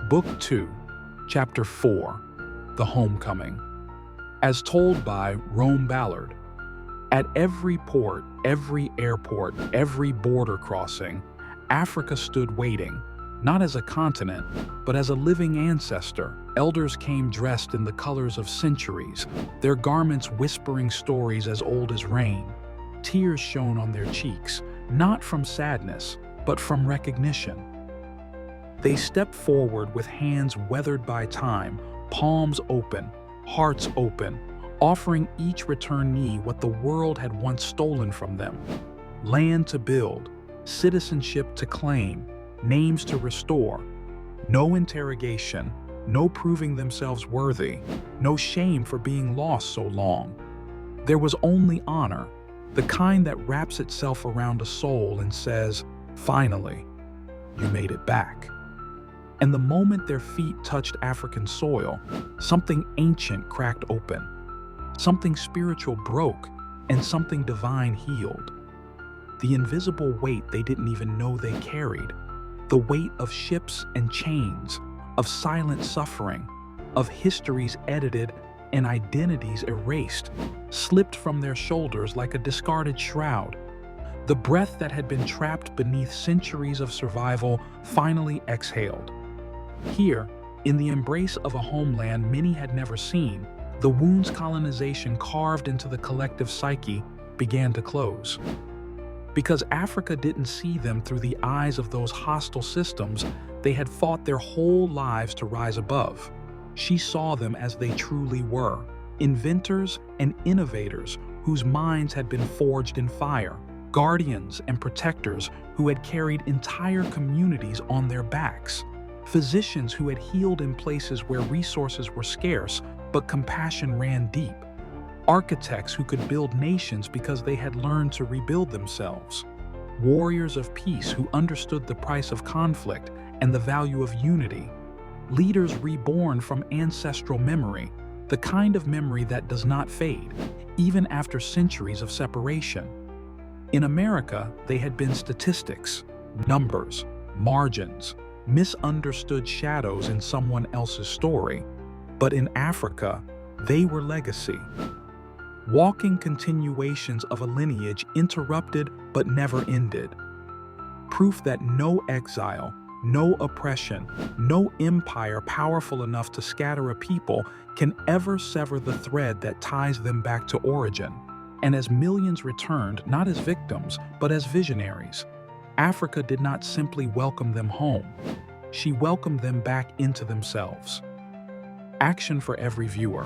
Book 2, Chapter 4, The Homecoming. As told by Rome Ballard, at every port, every airport, every border crossing, Africa stood waiting, not as a continent, but as a living ancestor. Elders came dressed in the colors of centuries, their garments whispering stories as old as rain. Tears shone on their cheeks, not from sadness, but from recognition. They stepped forward with hands weathered by time, palms open, hearts open, offering each returnee what the world had once stolen from them: land to build, citizenship to claim, names to restore. No interrogation, no proving themselves worthy, no shame for being lost so long. There was only honor, the kind that wraps itself around a soul and says, "Finally, you made it back." And the moment their feet touched African soil, something ancient cracked open. Something spiritual broke, and something divine healed. The invisible weight they didn't even know they carried. The weight of ships and chains, of silent suffering, of histories edited and identities erased, slipped from their shoulders like a discarded shroud. The breath that had been trapped beneath centuries of survival finally exhaled. Here, in the embrace of a homeland many had never seen, the wounds colonization carved into the collective psyche began to close. Because Africa didn't see them through the eyes of those hostile systems they had fought their whole lives to rise above. She saw them as they truly were, inventors and innovators whose minds had been forged in fire, guardians and protectors who had carried entire communities on their backs, physicians who had healed in places where resources were scarce but compassion ran deep, architects who could build nations because they had learned to rebuild themselves, warriors of peace who understood the price of conflict and the value of unity, leaders reborn from ancestral memory, the kind of memory that does not fade, even after centuries of separation. In America, they had been statistics, numbers, margins, misunderstood shadows in someone else's story. But in Africa, they were legacy. Walking continuations of a lineage interrupted but never ended. Proof that no exile, no oppression, no empire powerful enough to scatter a people can ever sever the thread that ties them back to origin. And as millions returned, not as victims, but as visionaries, Africa did not simply welcome them home. She welcomed them back into themselves. Action for every viewer.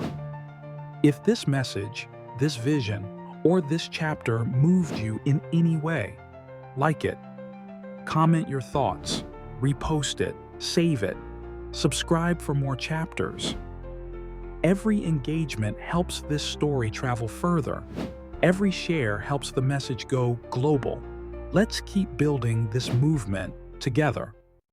If this message, this vision, or this chapter moved you in any way, like it, comment your thoughts, repost it, save it, subscribe for more chapters. Every engagement helps this story travel further. Every share helps the message go global. Let's keep building this movement together.